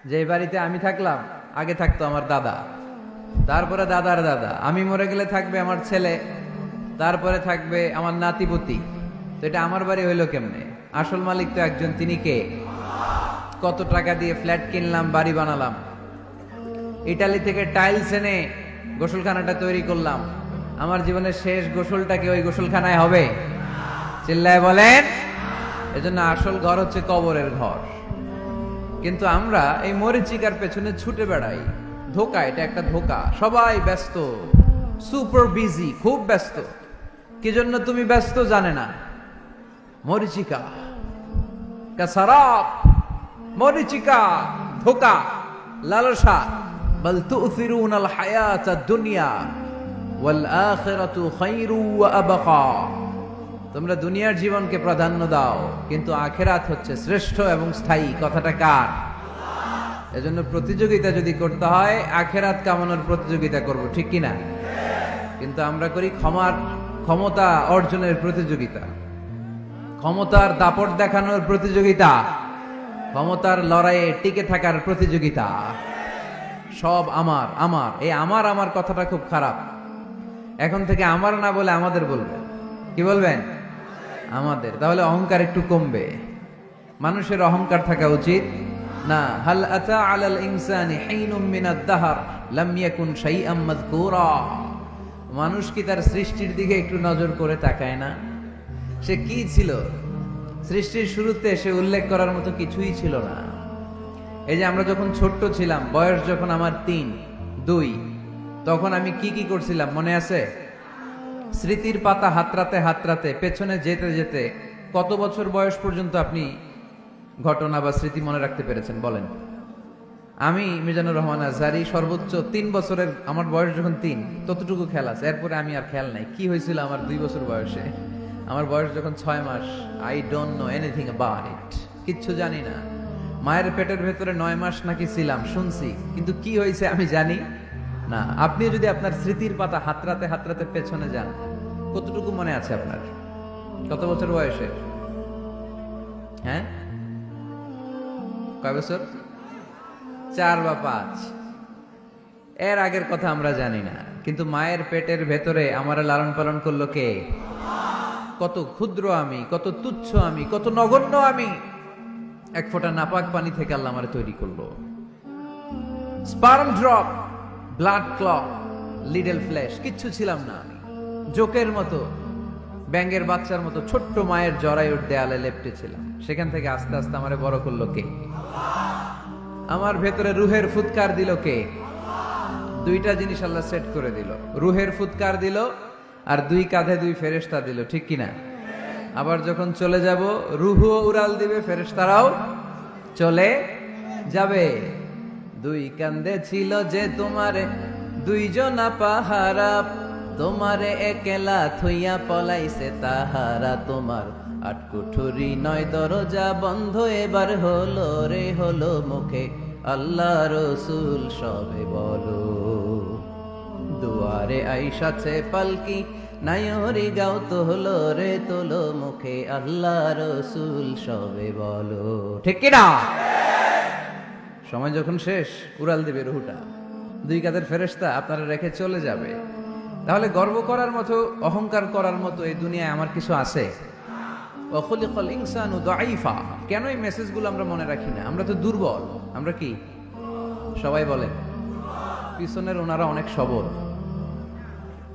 যে বাড়িতে আমি থাকলাম আগে থাকতো আমার দাদা, তারপরে দাদার দাদা, আমি মরে গেলে থাকবে আমার ছেলে, তারপরে থাকবে আমার নাতিপুতি। তো এটা আমার বাড়ি হইলো কেমনে? আসল মালিক তো একজন, তিনি কে? কত টাকা দিয়ে ফ্ল্যাট কিনলাম, বাড়ি বানালাম, ইটালি থেকে টাইলস এনে গোসলখানাটা তৈরি করলাম, আমার জীবনের শেষ গোসলটা কি ওই গোসলখানায় হবে? চিল্লায় বলেন। এজন্য আসল ঘর হচ্ছে কবরের ঘর। কিন্তু আমরা এই মরিচিকার পেছনে ছুটে বেড়াই। ধোকা, এটা একটা ধোকা। সবাই ব্যস্ত, সুপার বিজি, খুব ব্যস্ত। কি জন্য তুমি ব্যস্ত জানে না? মরিচিকা, কাসারাব, মরিচিকা, ধোকা, লালসা। বল তুসিরুনাল হায়াতাদ দুনিয়া ওয়াল আখিরাতু খায়রু ওয়া আবকা। তোমরা দুনিয়ার জীবনকে প্রাধান্য দাও, কিন্তু আখেরাত হচ্ছে শ্রেষ্ঠ এবং স্থায়ী। কথাটা কার? এজন্য প্রতিযোগিতা যদি করতে হয়, আখেরাত কামানোর প্রতিযোগিতা করব, ঠিক কিনা? কিন্তু আমরা করি ক্ষমতা অর্জনের প্রতিযোগিতা, ক্ষমতার দাপট দেখানোর প্রতিযোগিতা, ক্ষমতার লড়াইয়ে টিকে থাকার প্রতিযোগিতা। সব আমার আমার, এই আমার আমার কথাটা খুব খারাপ। এখন থেকে আমার না বলে আমাদের বলবেন। কি বলবেন? আমাদের। তাহলে অহংকার একটু কমবে। মানুষের অহংকার থাকা উচিত না। হাল আতা আলাল ইনসানি হিনুম মিনাদ দাহর লাম ইয়াকুন শাইআম মাযকুরা। মানুষ কি তার সৃষ্টির দিকে একটু নজর করে তাকায় না? সে কি ছিল? সৃষ্টির শুরুতে সে উল্লেখ করার মতো কিছুই ছিল না। এই যে আমরা যখন ছোট্ট ছিলাম, বয়স যখন আমার 3, 2, তখন আমি কি কি করছিলাম মনে আছে? স্মৃতির পাতা হাতড়াতে হাতড়াতে পেছনে যেতে যেতে কত বছর বয়স পর্যন্ত আপনি ঘটনা বা স্মৃতি মনে রাখতে পেরেছেন বলেন? আমি মিজানুর রহমান আজহারি সর্বোচ্চ 3 বছরের, আমার বয়স যখন 3, ততটুকু খেয়াল আছে। এরপরে আমি আর খেয়াল নাই কি হয়েছিল আমার 2 বছর বয়সে। আমার বয়স যখন 6 মাস, I don't know anything about it, কিচ্ছু জানি না। মায়ের পেটের ভেতরে 9 মাস নাকি ছিলাম শুনছি, কিন্তু কি হয়েছে আমি জানি না। আপনি যদি আপনার স্মৃতির পাতা হাতড়াতে হাতড়াতে পেছনে যান, কতটুকু মনে আছে আপনার? কত বছর বয়সে? হ্যাঁ, কয় বছর? 4 বা 5। এর আগের কথা আমরা জানি না। কিন্তু মায়ের পেটের ভেতরে আমার লালন পালন করলো কে? কত ক্ষুদ্র আমি, কত তুচ্ছ আমি, কত নগণ্য আমি। এক ফোঁটা নাপাক পানি থেকে আল্লাহ আমারে তৈরি করলো। Sperm drop, blood clot, little flesh, কিচ্ছু ছিলাম না আমি। জোকের মতো, ব্যাঙের বাচ্চার মতো ছোট্ট মায়ের জরায়ুর দেয়ালে লেপটে ছিলাম। সেখান থেকে আস্তে আস্তে আমারে বড় করলো কে? আমার ভেতরে রুহের ফুৎকার দিল কে? 2টা জিনিস আল্লাহ সেট করে দিল। রুহের ফুৎকার দিল, আর 2 কাঁধে 2 ফেরেশতা দিল, ঠিক কিনা? আবার যখন চলে যাব, রুহও উড়াল দিবে, ফেরেশতারাও চলে যাবে। 2 কাঁধে ছিল যে তোমারে 2 জনা পাহারা, তোমারে একলা থইয়া পলাইছে তাহারা। তোমার 8 কুঠুরি 9 দরজা বন্ধ, এবার হলো রে হলো মুখে আল্লাহ রসুল সবে বলো। দুয়ারে আইসাছে পালকি, নাইরি গাও তোলো রে তোলো মুখে আল্লাহ রসুল সবে বলো, ঠিক কিনা? সময় যখন শেষ, উড়াল দিবে রুহুটা। 2 কাঁধের ফেরেশতা আপনারা রেখে চলে যাবে। তাহলে গর্ব করার মতো, অহংকার করার মতো এই দুনিয়ায় আমার কিছু আছে? ওয়াখুলিকাল ইনসানু দাঈফা। কেন এই মেসেজগুলো আমরা মনে রাখি না? আমরা তো দুর্বল। আমরা কি সবাই বলেন? পিছনের ওনারা অনেক সবল,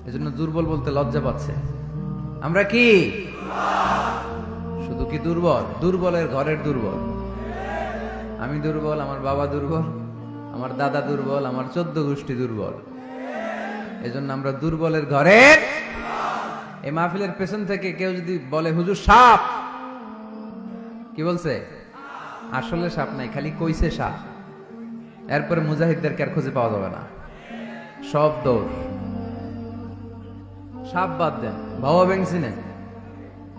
এজন্য দুর্বল বলতে লজ্জা পাচ্ছে। আমরা কি শুধু কি দুর্বল? দুর্বলের ঘরের দুর্বল। আমি দুর্বল, আমার বাবা দুর্বল, আমার দাদা দুর্বল, আমার 14 গোষ্ঠী দুর্বল। এজন্য আমরা দুর্বলের ঘরের। এই মাহফিলের পেছন থেকে কেউ যদি বলে হুজুর সাপ, কি বলছে? আসলে সাপ নাই, খালি কইছে সাপ। এরপরে মুজাহিদদেরকে আর খুঁজে পাওয়া যাবে না, সব দৌড়। সাপ বাদ দেন, ভাওয়া ব্যাং চিনেন?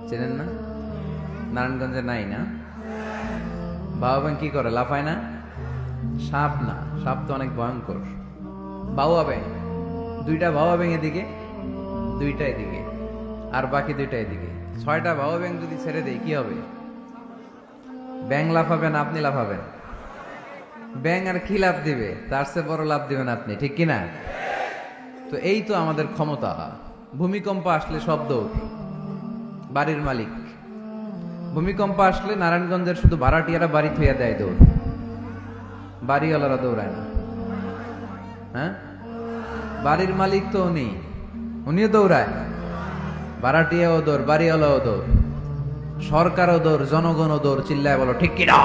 চেনেন না? নারায়ণগঞ্জে নাই না? ভাওয়া ব্যাং কি করে, লাফায় না? সাপ না, সাপ তো অনেক ভয়ঙ্কর। ভাওয়া ব্যাং, 2টা ভাওয়া ব্যাং এদিকে, 2টা এদিকে, আর বাকি 2টা এদিকে। 6টা ভাওয়া ব্যাং যদি ছেড়ে দেয় কি হবে? ব্যাং লাফাবেন, আপনি লাফাবেন? ব্যাং আর কি লাভ দিবে, তার চেয়ে বড় লাভ দিবেন আপনি, ঠিক কিনা? তো এই তো আমাদের ক্ষমতা। ভূমিকম্প আসলে সব দৌড়। বাড়ির মালিক, ভূমিকম্প আসলে নারায়ণগঞ্জের শুধু ভাড়াটিয়ারা বাড়ি থইয়া দেয় দৌড়, বাড়িওয়ালারা দৌড়ায় না। হ্যাঁ, বাড়ির মালিক তো উনিও দৌড়ায়, ভাড়াটিয়াও দৌড়, বাড়িওয়ালাও দৌড়, সরকারও দৌড়, জনগণও দৌড়। চিল্লায় বলো ঠিক কিনা?